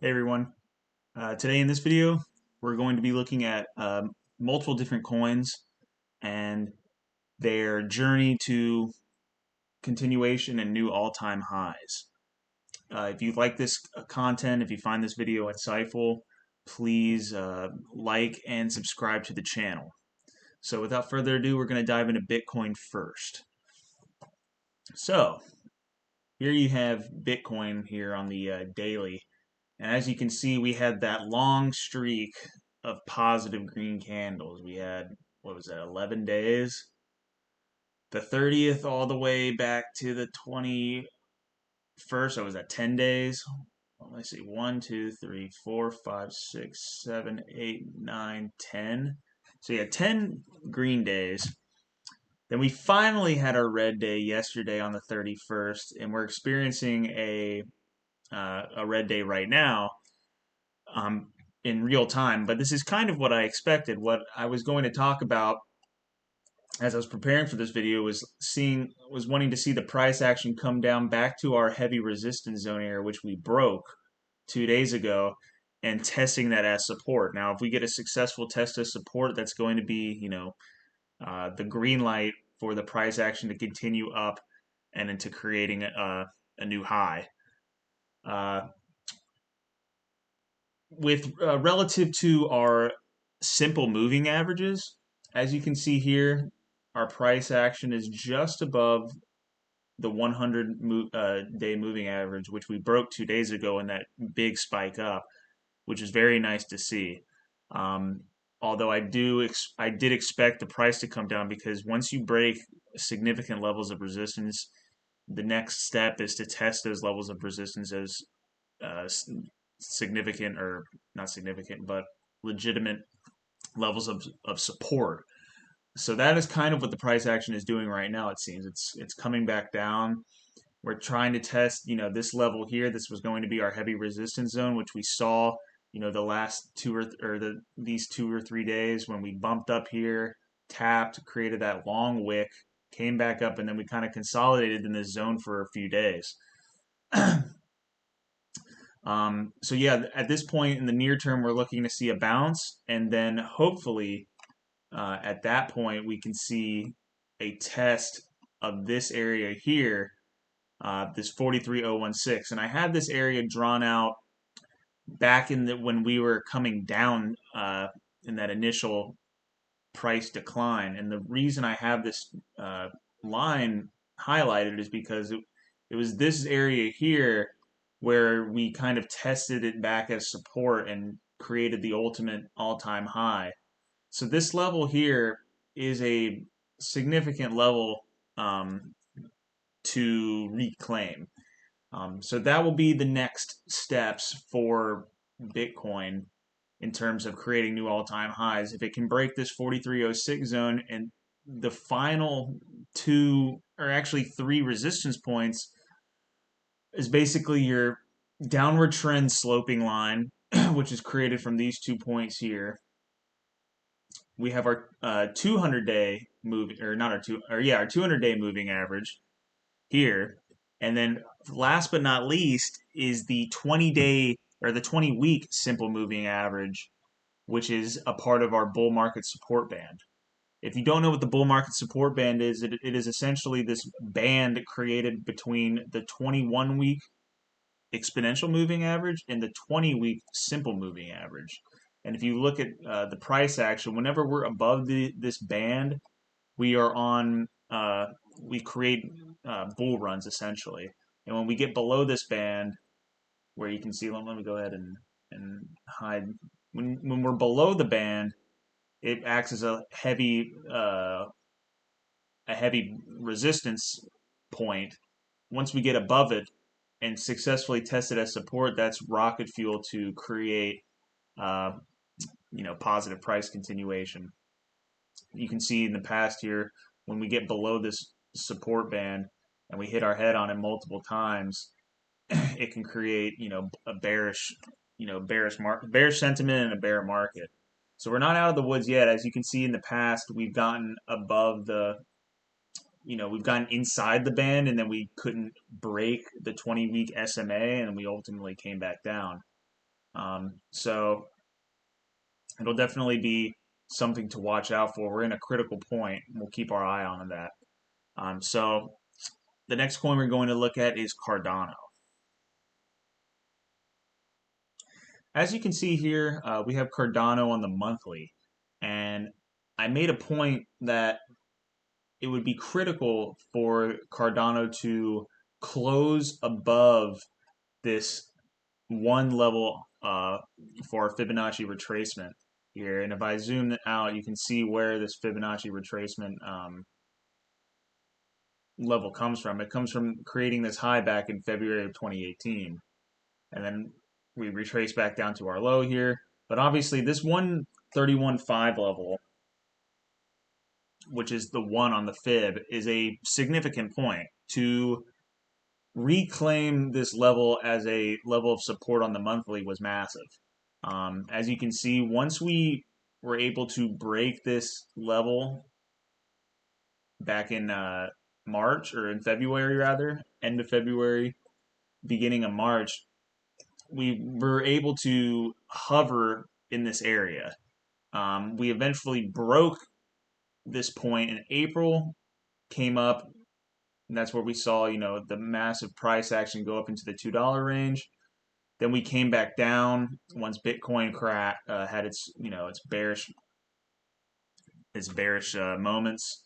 Hey everyone. Today in this video, we're going to be looking at multiple different coins and their journey to continuation and new all-time highs. If you like this content, if you find this video insightful, please like and subscribe to the channel. So without further ado, we're going to dive into Bitcoin first. So here you have Bitcoin here on the daily. And as you can see, we had that long streak of positive green candles. We had, what was that, 11 days? The 30th all the way back to the 21st. So was that 10 days? Let's see, 1, 2, 3, 4, 5, 6, 7, 8, 9, 10. So you had 10 green days. Then we finally had our red day yesterday on the 31st, and we're experiencing a red day right now. Um, in real time, but this is kind of what I expected. What I was going to talk about as I was preparing for this video was wanting to see the price action come down back to our heavy resistance zone area, which we broke 2 days ago, and testing that as support. Now, if we get a successful test as support, that's going to be, the green light for the price action to continue up and into creating a new high. With relative to our simple moving averages, as you can see here, our price action is just above the 100 day moving average, which we broke 2 days ago in that big spike up, which is very nice to see. Um, Although I did expect the price to come down, because once you break significant levels of resistance, the next step is to test those levels of resistance as uh, significant, or not significant, but legitimate levels of support. So that is kind of what the price action is doing right now. It seems it's coming back down. We're trying to test, this level here. This was going to be our heavy resistance zone, which we saw, the last these 2 or 3 days when we bumped up here, tapped, created that long wick, came back up, and then we kind of consolidated in this zone for a few days. So yeah, at this point in the near term, we're looking to see a bounce, and then hopefully at that point we can see a test of this area here, this 43016. And I had this area drawn out back in when we were coming down in that initial price decline. And the reason I have this line highlighted is because it was this area here where we kind of tested it back as support and created the ultimate all-time high. So this level here is a significant level um, to reclaim. So that will be the next steps for Bitcoin in terms of creating new all-time highs. If it can break this 4306 zone, and the final two, or actually three, resistance points is basically your downward trend sloping line, which is created from these 2 points here. We have our 200-day moving, or not our our 200-day moving average here, and then last but not least is the 20-day or the 20-week simple moving average, which is a part of our bull market support band. If you don't know what the bull market support band is, it is essentially this band created between the 21-week exponential moving average and the 20-week simple moving average. And if you look at the price action, whenever we're above this band, we are on, we create bull runs essentially. And when we get below this band, where you can see, let me go ahead and hide. When we're below the band, it acts as a heavy resistance point. Once we get above it and successfully test it as support, that's rocket fuel to create uh, positive price continuation. You can see in the past here, when we get below this support band and we hit our head on it multiple times, it can create a bearish sentiment and a bear market. So we're not out of the woods yet. As you can see in the past, we've gotten above we've gotten inside the band, and then we couldn't break the 20-week SMA, and we ultimately came back down. So it'll definitely be something to watch out for. We're in a critical point. We'll keep our eye on that. So the next coin we're going to look at is Cardano. As you can see here, we have Cardano on the monthly, and I made a point that it would be critical for Cardano to close above this one level for Fibonacci retracement here. And if I zoom out, you can see where this Fibonacci retracement level comes from. It comes from creating this high back in February of 2018. And then we retrace back down to our low here. But obviously this 131.5 level, which is the one on the fib, is a significant point. To reclaim this level as a level of support on the monthly was massive. As you can see, once we were able to break this level back in March, or in February rather, end of February, beginning of March, we were able to hover in this area. We eventually broke this point in April, came up, and that's where we saw, the massive price action go up into the $2 range. Then we came back down once Bitcoin had its bearish moments,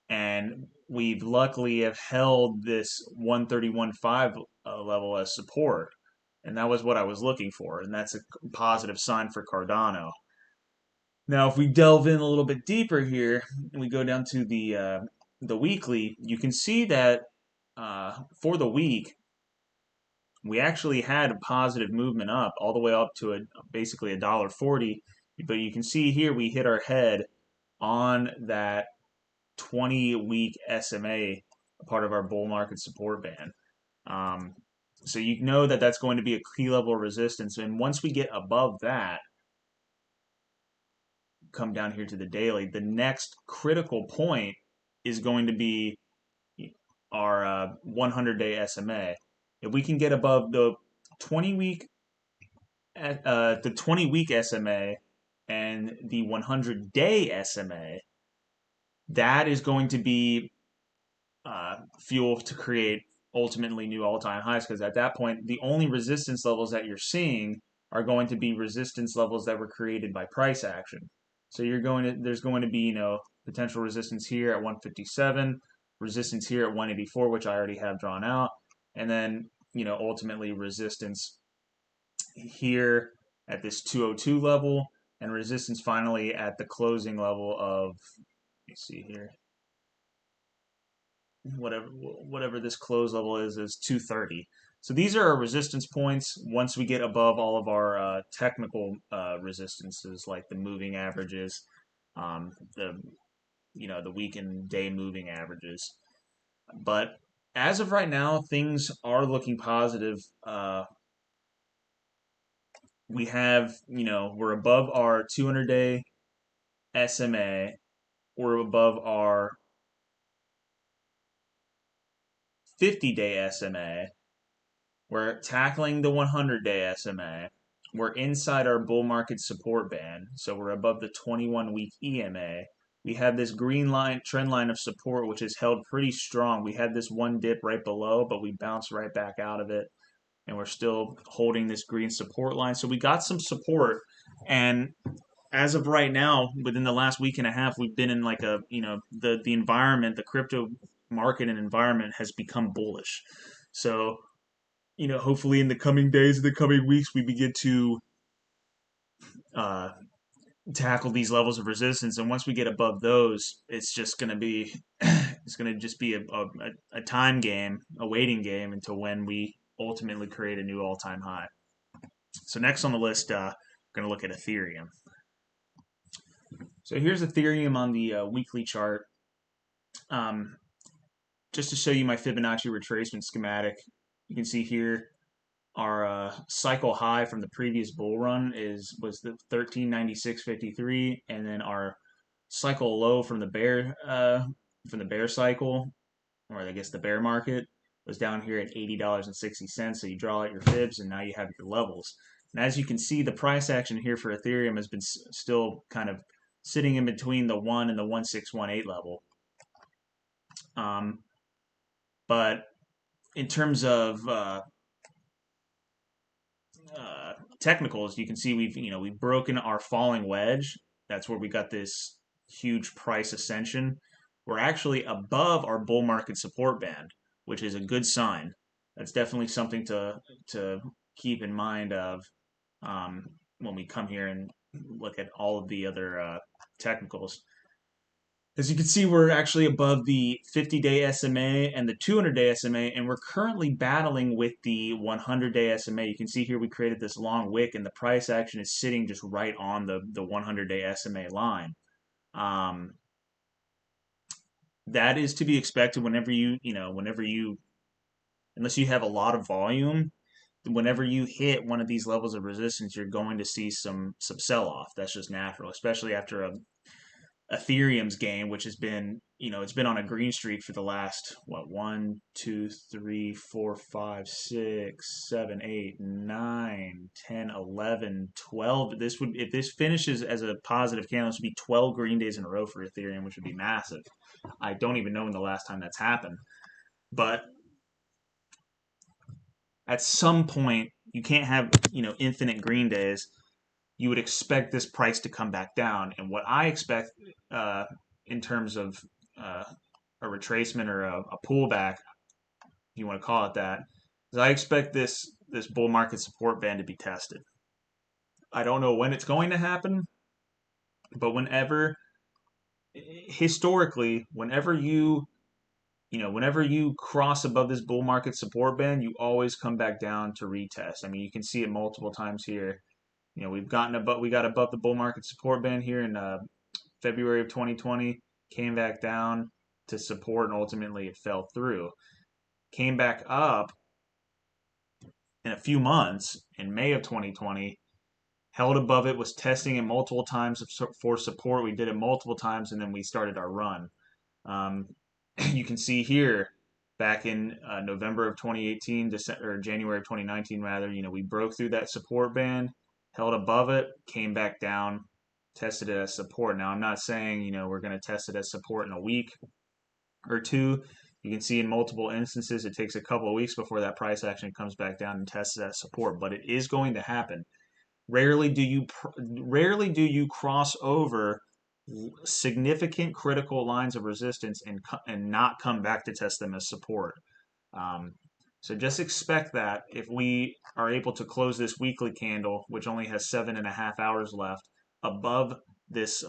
and we've luckily have held this 131.5 level as support, and that was what I was looking for, and that's a positive sign for Cardano. Now, if we delve in a little bit deeper here, and we go down to the weekly, you can see that for the week, we actually had a positive movement up all the way up to basically $1.40. But you can see here we hit our head on that 20-week SMA, part of our bull market support band. So you know that that's going to be a key level of resistance. And once we get above that, come down here to the daily, the next critical point is going to be our 100-day SMA. If we can get above the 20-week the 20-week SMA and the 100-day SMA, that is going to be fuel to create ultimately new all-time highs, because at that point, the only resistance levels that you're seeing are going to be resistance levels that were created by price action. So there's going to be, potential resistance here at 157, resistance here at 184, which I already have drawn out, and then, ultimately resistance here at this 202 level, and resistance finally at the closing level of, let me see here, whatever this close level is 230. So these are our resistance points once we get above all of our technical resistances, like the moving averages, the week and day moving averages. But as of right now, things are looking positive. We have, we're above our 200-day SMA. We're above our 50-day SMA. We're tackling the 100-day SMA. We're inside our bull market support band, so we're above the 21-week EMA. We have this green line trend line of support, which is held pretty strong. We had this one dip right below, but we bounced right back out of it, and we're still holding this green support line. So we got some support, and as of right now, within the last week and a half, we've been in like the environment, the crypto market and environment has become bullish. So, hopefully in the coming days, the coming weeks, we begin to uh, tackle these levels of resistance. And once we get above those, it's just going to be, it's going to just be a time game, a waiting game until when we ultimately create a new all-time high. So next on the list, we're going to look at Ethereum. So here's Ethereum on the weekly chart. Just to show you my Fibonacci retracement schematic, you can see here our cycle high from the previous bull run was the 1396.53, and then our cycle low from the bear cycle, or I guess the bear market, was down here at $80.60. So you draw out your fibs, and now you have your levels. And as you can see, the price action here for Ethereum has been still kind of sitting in between the 1 and the 1618 level. But in terms of technicals, you can see we've broken our falling wedge. That's where we got this huge price ascension. We're actually above our bull market support band, which is a good sign. That's definitely something to keep in mind of when we come here and look at all of the other technicals. As you can see, we're actually above the 50-day SMA and the 200-day SMA, and we're currently battling with the 100-day SMA. You can see here we created this long wick, and the price action is sitting just right on the 100-day SMA line. That is to be expected whenever unless you have a lot of volume, whenever you hit one of these levels of resistance, you're going to see some sell-off. That's just natural, especially after Ethereum's game, which has been, it's been on a green streak for the last, 1, 2, 3, 4, 5, 6, 7, 8, 9, 10, 11, 12. If this finishes as a positive candle, this would be 12 green days in a row for Ethereum, which would be massive. I don't even know when the last time that's happened. But at some point, you can't have, infinite green days. You would expect this price to come back down. And what I expect in terms of a retracement or a pullback, if you want to call it that, is I expect this bull market support band to be tested. I don't know when it's going to happen, but historically, whenever you cross above this bull market support band, you always come back down to retest. I mean, you can see it multiple times here. We got above the bull market support band here in February of 2020, came back down to support, and ultimately it fell through. Came back up in a few months in May of 2020, held above it, was testing it multiple times for support. We did it multiple times, and then we started our run. You can see here, back in November of 2018, or January of 2019 rather, we broke through that support band, held above it, came back down, tested it as support. Now, I'm not saying, we're going to test it as support in a week or two. You can see in multiple instances, it takes a couple of weeks before that price action comes back down and tests that support, but it is going to happen. Rarely do you cross over significant critical lines of resistance and not come back to test them as support. So just expect that if we are able to close this weekly candle, which only has 7.5 hours left, above this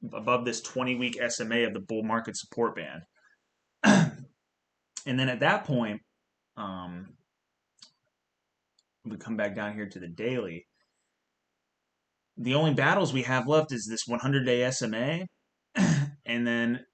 20-week SMA of the bull market support band. And then at that point, we come back down here to the daily. The only battles we have left is this 100-day SMA, and then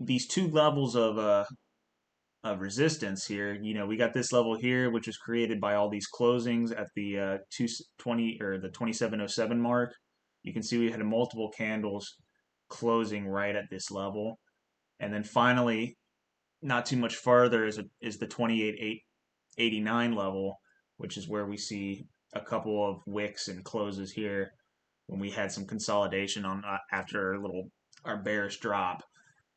these two levels of resistance here. We got this level here, which is created by all these closings at the 220 or the 2707 mark. You can see we had multiple candles closing right at this level, and then finally, not too much farther, is the 2889 level, which is where we see a couple of wicks and closes here when we had some consolidation on after our bearish drop.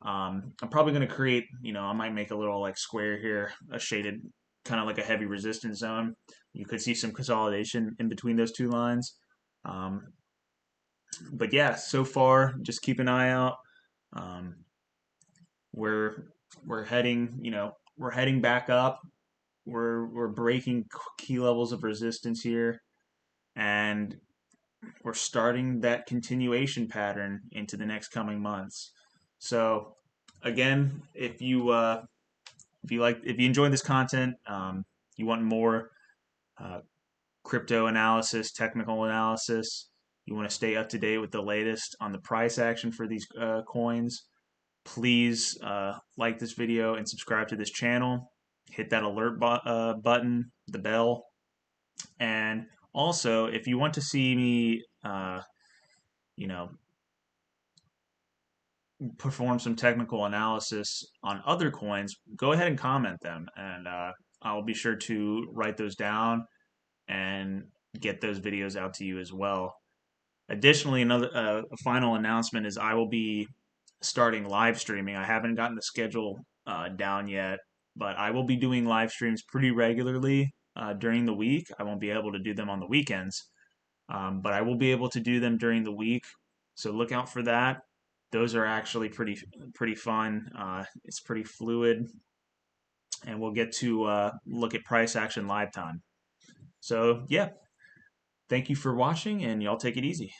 I'm probably going to create, I might make a little square here, a shaded, kind of like a heavy resistance zone. You could see some consolidation in between those two lines. But yeah, so far, just keep an eye out. We're heading, we're heading back up. We're breaking key levels of resistance here, and we're starting that continuation pattern into the next coming months. So again, if you enjoyed this content, you want more crypto analysis, technical analysis, you want to stay up to date with the latest on the price action for these coins, please like this video and subscribe to this channel. Hit that alert button, the bell, and also if you want to see me, perform some technical analysis on other coins, go ahead and comment them, and I'll be sure to write those down and get those videos out to you as well. Additionally, another a final announcement is I will be starting live streaming. I haven't gotten the schedule down yet, but I will be doing live streams pretty regularly during the week. I won't be able to do them on the weekends, but I will be able to do them during the week. So look out for that. Those are actually pretty fun. It's pretty fluid, and we'll get to look at price action live time. So yeah, thank you for watching, and y'all take it easy.